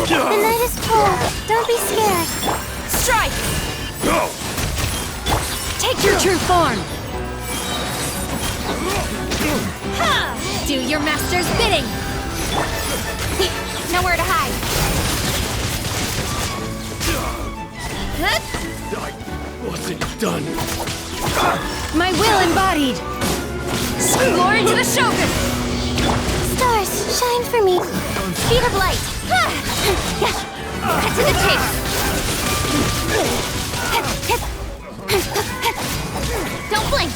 The night is cold. Don't be scared. Strike! Take your true form! Ha! Do your master's bidding! Nowhere to hide! I wasn't done. My will embodied! Glory to the Shogun! Stars, shine for me. Speed of light! Cut to the chase! Don't blink!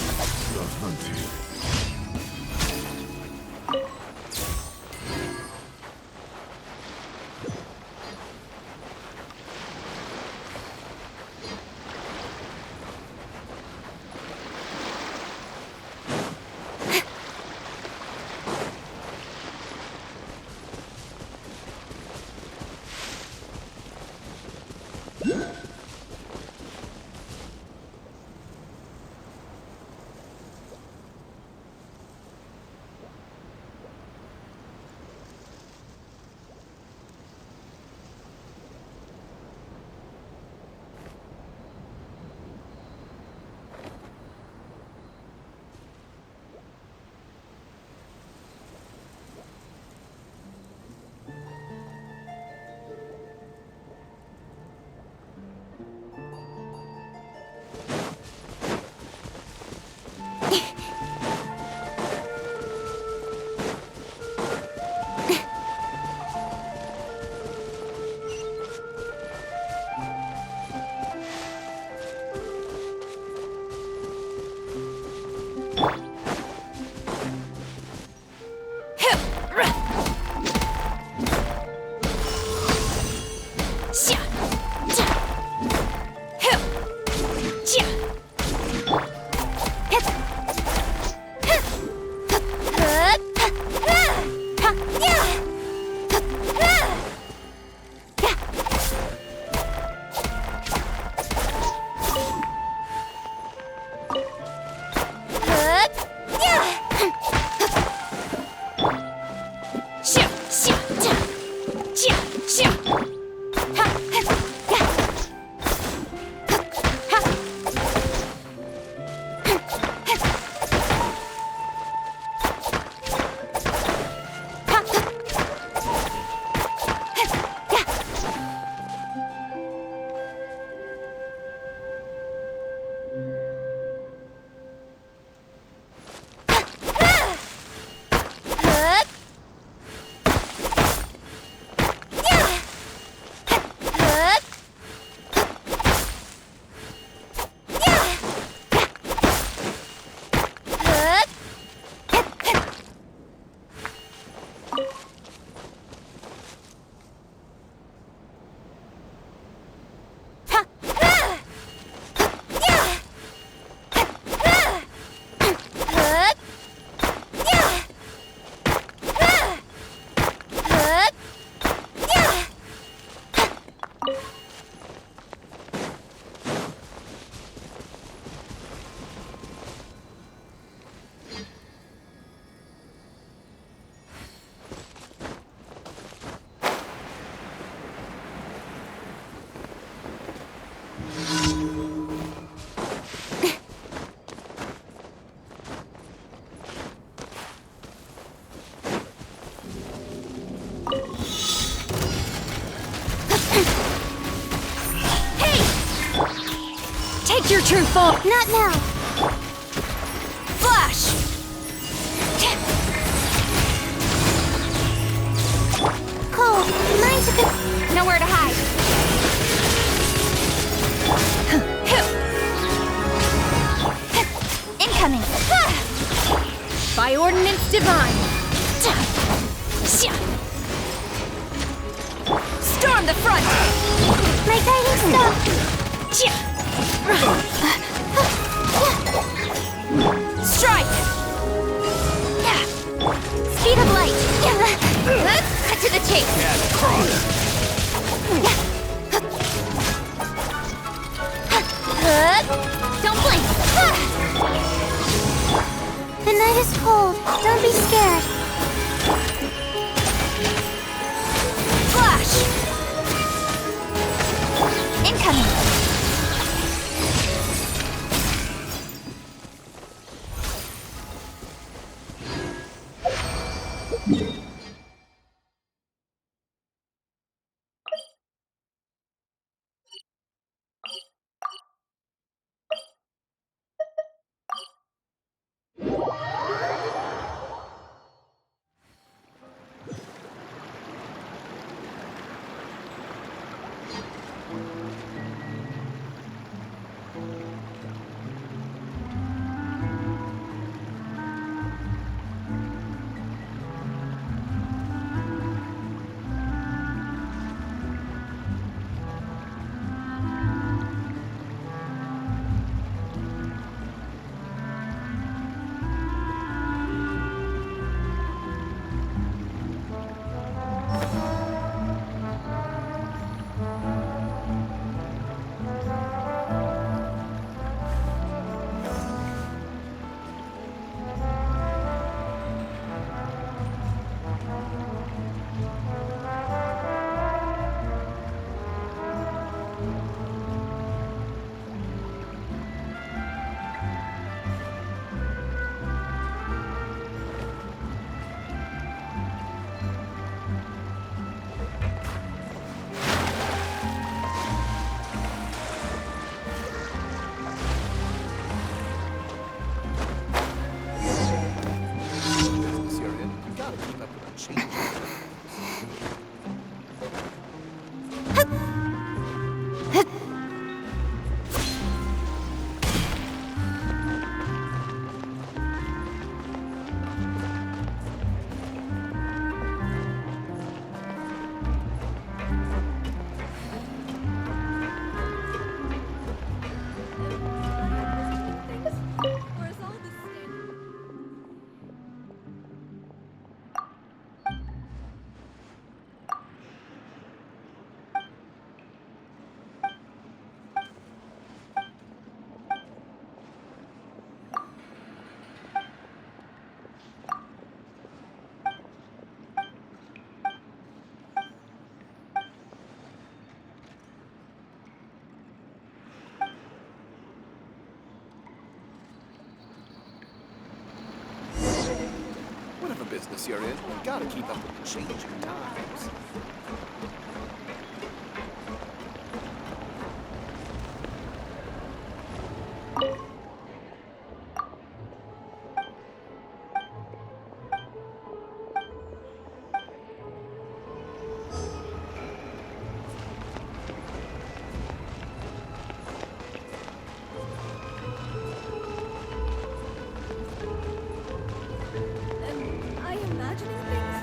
Take your true form! Not now. Flash! Cold. Mine's a good... Nowhere to hide! Incoming! By ordinance divine! Storm the front! My guiding star. Strike! Speed of light! Cut to the chase! Don't blink! The night is cold. Don't be scared. Flash! Whatever business you're in, you gotta keep up with the changing times. Am I imagining things?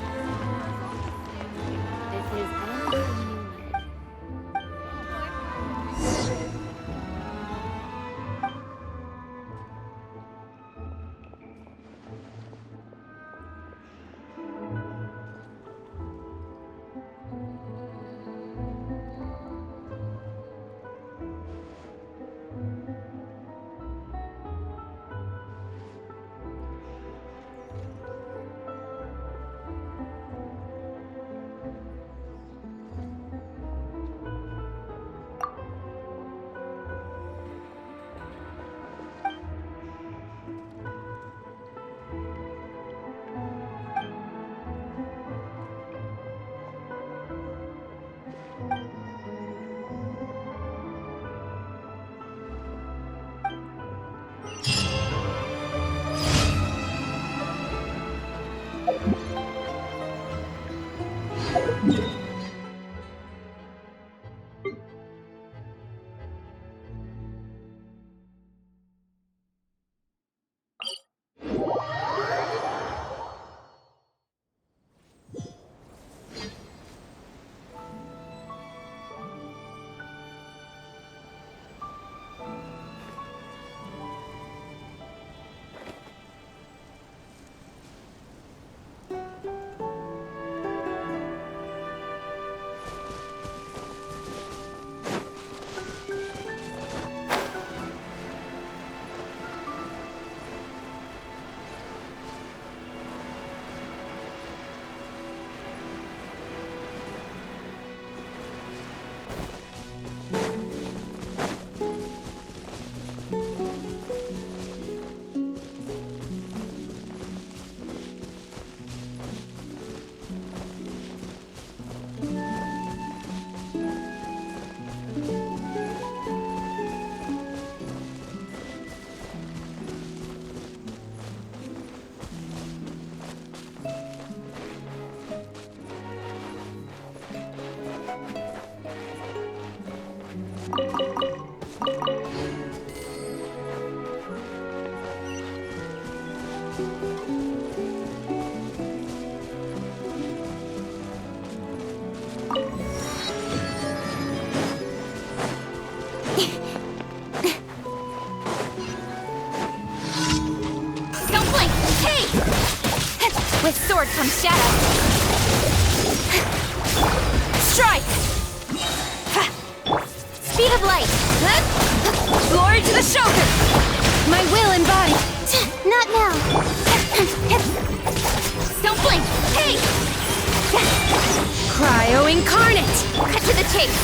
Become shadow. Strike! Speed of light! Glory to the Shogun! My will embodied! Not now. Don't blink! Hey! Cryo incarnate! Cut to the chase!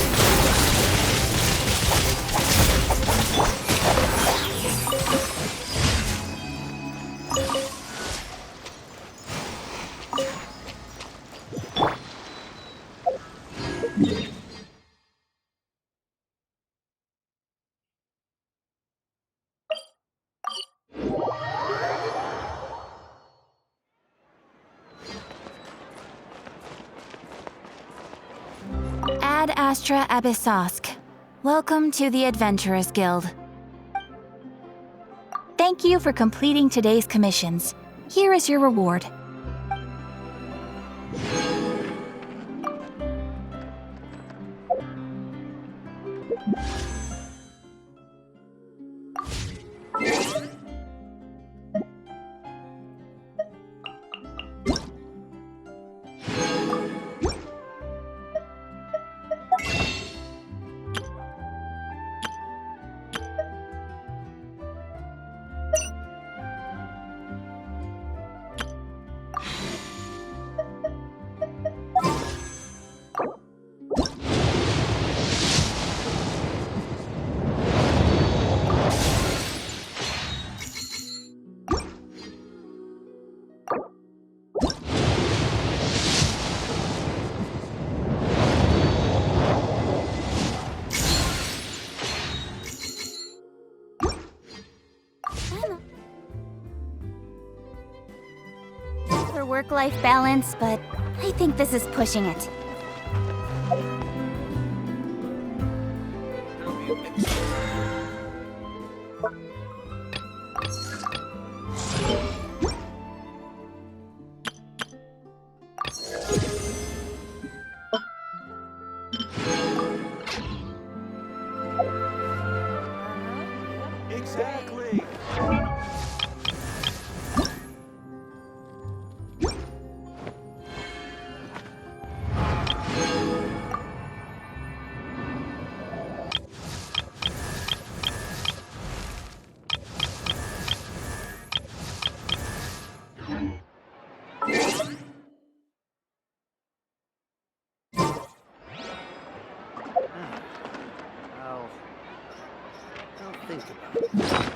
Ad Astra Abyssosk. Welcome to the Adventurers Guild. Thank you for completing today's commissions. Here is your reward. For work-life balance, but I think this is pushing it. Exactly. I'll think about it.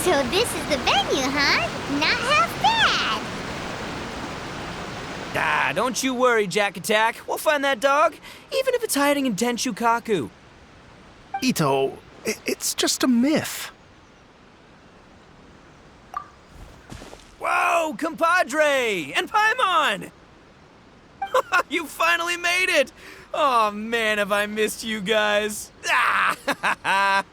So this is the venue, huh? Not half bad. Ah, don't you worry, Jack Attack. We'll find that dog, even if it's hiding in Tenshukaku. Ito, it's just a myth. Whoa, compadre! And Paimon! You finally made it! Oh man, have I missed you guys. Ah!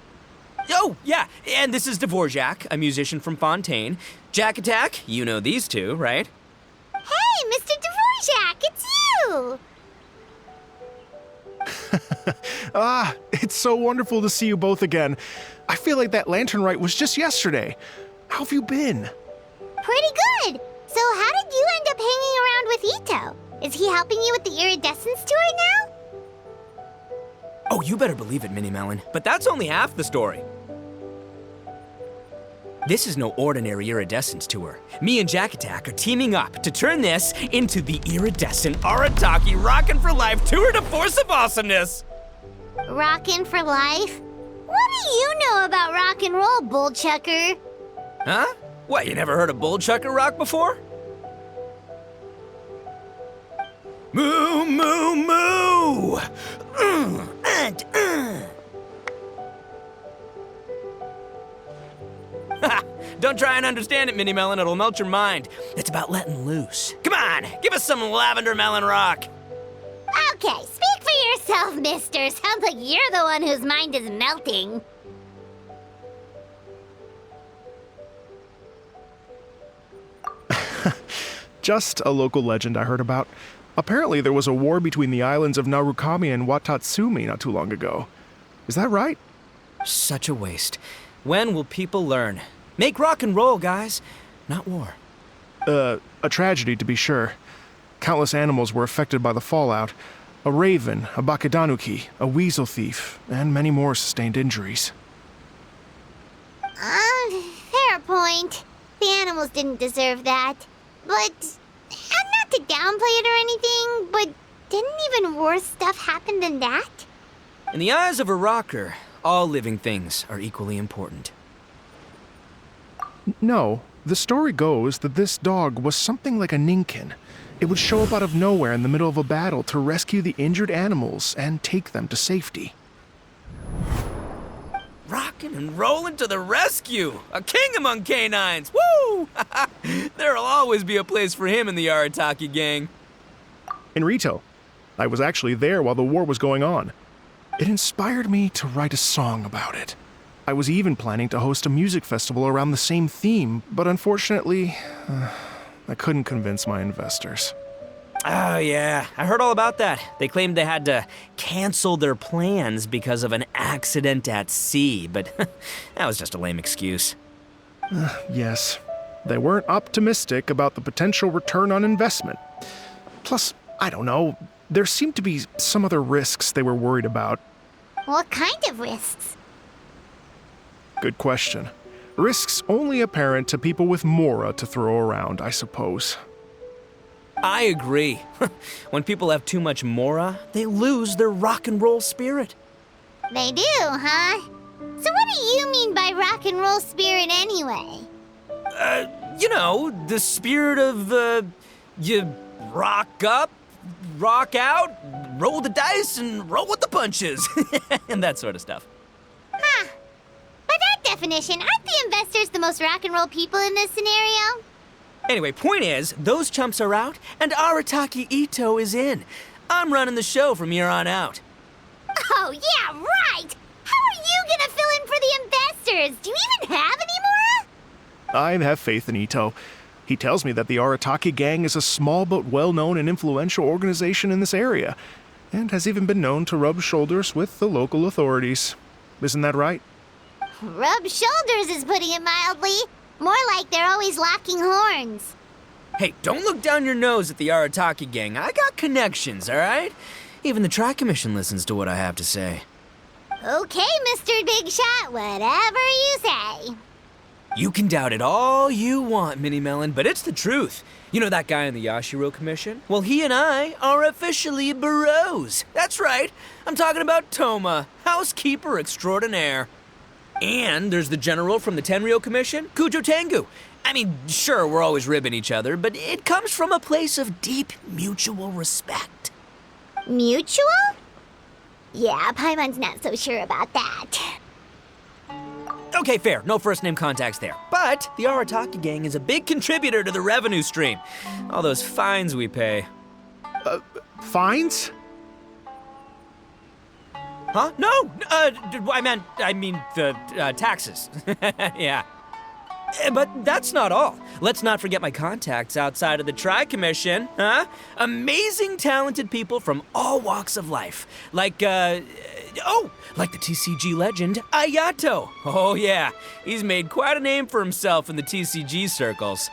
Oh, yeah, and this is Dvorak, a musician from Fontaine. Jack Attack, you know these two, right? Hey, Mr. Dvorak, it's you! It's so wonderful to see you both again. I feel like that lantern rite was just yesterday. How have you been? Pretty good. So how did you end up hanging around with Ito? Is he helping you with the Iridescence tour now? Oh, you better believe it, Minnie Melon. But that's only half the story. This is no ordinary Iridescence tour. Me and Jack Attack are teaming up to turn this into the Iridescent Arataki Rockin' for Life Tour de Force of Awesomeness! Rockin' for life? What do you know about rock and roll, bullchucker? Huh? What, you never heard of Bullchucker Rock before? Moo, moo, moo! Don't try and understand it, Minnie Melon. It'll melt your mind. It's about letting loose. Come on, give us some Lavender Melon Rock. Okay, speak for yourself, mister. Sounds like you're the one whose mind is melting. Just a local legend I heard about. Apparently there was a war between the islands of Narukami and Watatsumi not too long ago. Is that right? Such a waste. When will people learn? Make rock and roll, guys, not war. A tragedy to be sure. Countless animals were affected by the fallout. A raven, a bakedanuki, a weasel thief, and many more sustained injuries. Fair point. The animals didn't deserve that. But, and not to downplay it or anything, but didn't even worse stuff happen than that? In the eyes of a rocker, all living things are equally important. No, the story goes that this dog was something like a ninkin. It would show up out of nowhere in the middle of a battle to rescue the injured animals and take them to safety. Rockin' and rollin' to the rescue! A king among canines! Woo! There'll always be a place for him in the Arataki gang. In Rito, I was actually there while the war was going on. It inspired me to write a song about it. I was even planning to host a music festival around the same theme, but unfortunately, I couldn't convince my investors. Oh, yeah. I heard all about that. They claimed they had to cancel their plans because of an accident at sea, but that was just a lame excuse. Yes, they weren't optimistic about the potential return on investment. Plus, I don't know, there seemed to be some other risks they were worried about. What kind of risks? Good question. Risks only apparent to people with mora to throw around, I suppose. I agree. When people have too much mora, they lose their rock and roll spirit. They do, huh? So what do you mean by rock and roll spirit anyway? You know, the spirit of, you rock up, rock out, roll the dice, and roll with the punches. And that sort of stuff. Huh. By that definition, aren't the investors the most rock and roll people in this scenario? Anyway, point is, those chumps are out, and Arataki Ito is in. I'm running the show from here on out. Oh, yeah, right! How are you gonna fill in for the investors? Do you even have any more? I have faith in Ito. He tells me that the Arataki gang is a small but well-known and influential organization in this area, and has even been known to rub shoulders with the local authorities. Isn't that right? Rub shoulders is putting it mildly. More like they're always locking horns. Hey, don't look down your nose at the Arataki gang. I got connections, all right? Even the Tri Commission listens to what I have to say. Okay, Mr. Big Shot, whatever you say. You can doubt it all you want, Minnie Melon, but it's the truth. You know that guy in the Yashiro Commission? Well, he and I are officially bros. That's right. I'm talking about Toma, housekeeper extraordinaire. And there's the general from the Tenryo Commission, Kujo Tengu. I mean, sure, we're always ribbing each other, but it comes from a place of deep mutual respect. Mutual? Yeah, Paimon's not so sure about that. Okay, fair. No first-name contacts there. But the Arataki gang is a big contributor to the revenue stream. All those fines we pay. Fines? Huh? No! I mean the taxes. Yeah. But that's not all. Let's not forget my contacts outside of the Tri-Commission, huh? Amazing, talented people from all walks of life. Like the TCG legend, Ayato. Oh yeah, he's made quite a name for himself in the TCG circles.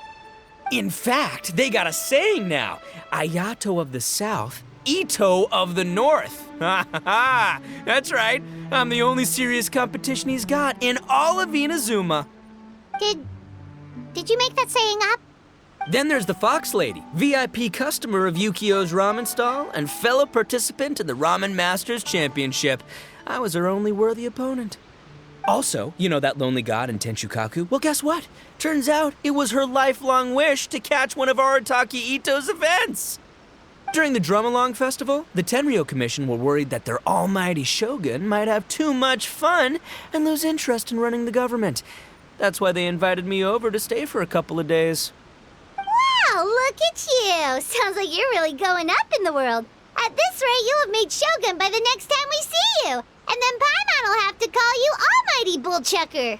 In fact, they got a saying now. Ayato of the South, Ito of the North. Ha ha ha! That's right. I'm the only serious competition he's got in all of Inazuma. Did you make that saying up? Then there's the Fox Lady, VIP customer of Yukio's ramen stall and fellow participant in the Ramen Masters Championship. I was her only worthy opponent. Also, you know that lonely god in Tenshukaku? Well, guess what? Turns out it was her lifelong wish to catch one of Arataki Ito's events. During the Drum-Along Festival, the Tenryo Commission were worried that their almighty shogun might have too much fun and lose interest in running the government. That's why they invited me over to stay for a couple of days. Wow, look at you! Sounds like you're really going up in the world. At this rate, you'll have made Shogun by the next time we see you. And then Paimon will have to call you Almighty Bullchucker.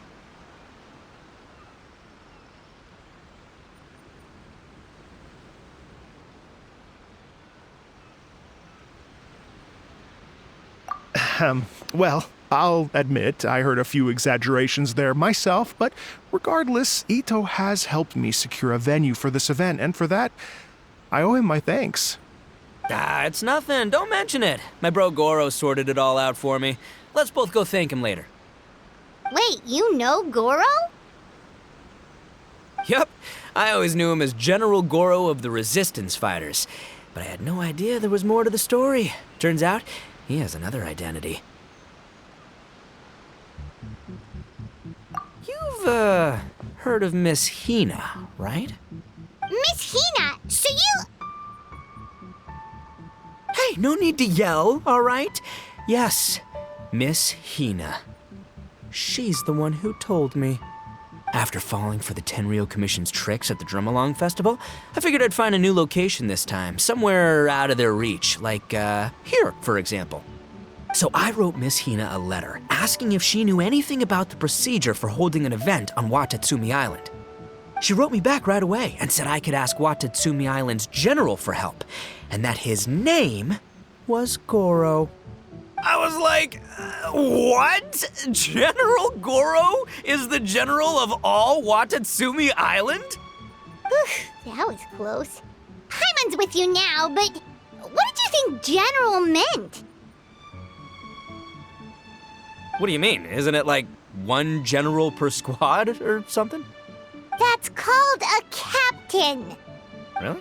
Well, I'll admit I heard a few exaggerations there myself, but regardless, Ito has helped me secure a venue for this event, and for that, I owe him my thanks. It's nothing. Don't mention it. My bro Goro sorted it all out for me. Let's both go thank him later. Wait, you know Goro? Yup. I always knew him as General Goro of the Resistance Fighters, but I had no idea there was more to the story. Turns out, he has another identity. You've, heard of Miss Hina, right? Miss Hina, so you... Hey, no need to yell, all right? Yes, Miss Hina. She's the one who told me. After falling for the Tenryo Commission's tricks at the Drum-Along Festival, I figured I'd find a new location this time, somewhere out of their reach, like, here, for example. So I wrote Miss Hina a letter, asking if she knew anything about the procedure for holding an event on Watatsumi Island. She wrote me back right away and said I could ask Watatsumi Island's general for help, and that his name was Goro. I was like, what? General Goro is the general of all Watatsumi Island? That was close. Paimon's with you now, but what did you think general meant? What do you mean? Isn't it like one general per squad or something? That's called a captain. Really?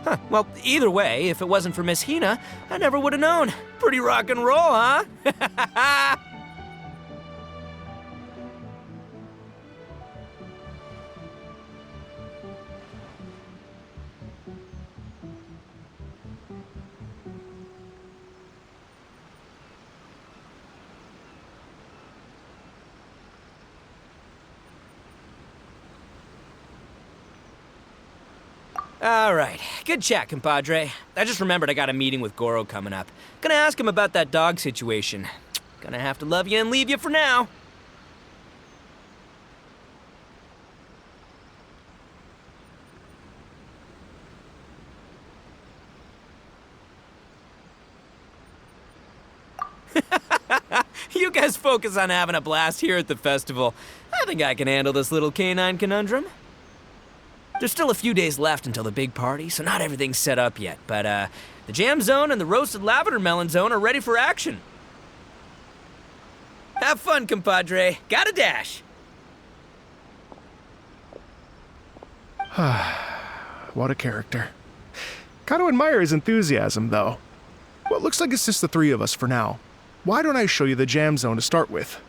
Huh. Well, either way, if it wasn't for Miss Hina, I never would have known. Pretty rock and roll, huh? All right, good chat, compadre. I just remembered I got a meeting with Goro coming up. Gonna ask him about that dog situation. Gonna have to love you and leave you for now. You guys focus on having a blast here at the festival. I think I can handle this little canine conundrum. There's still a few days left until the big party, so not everything's set up yet, but the jam zone and the roasted lavender melon zone are ready for action. Have fun, compadre. Gotta dash. What a character. Kind of admire his enthusiasm, though. Well, it looks like it's just the three of us for now. Why don't I show you the jam zone to start with?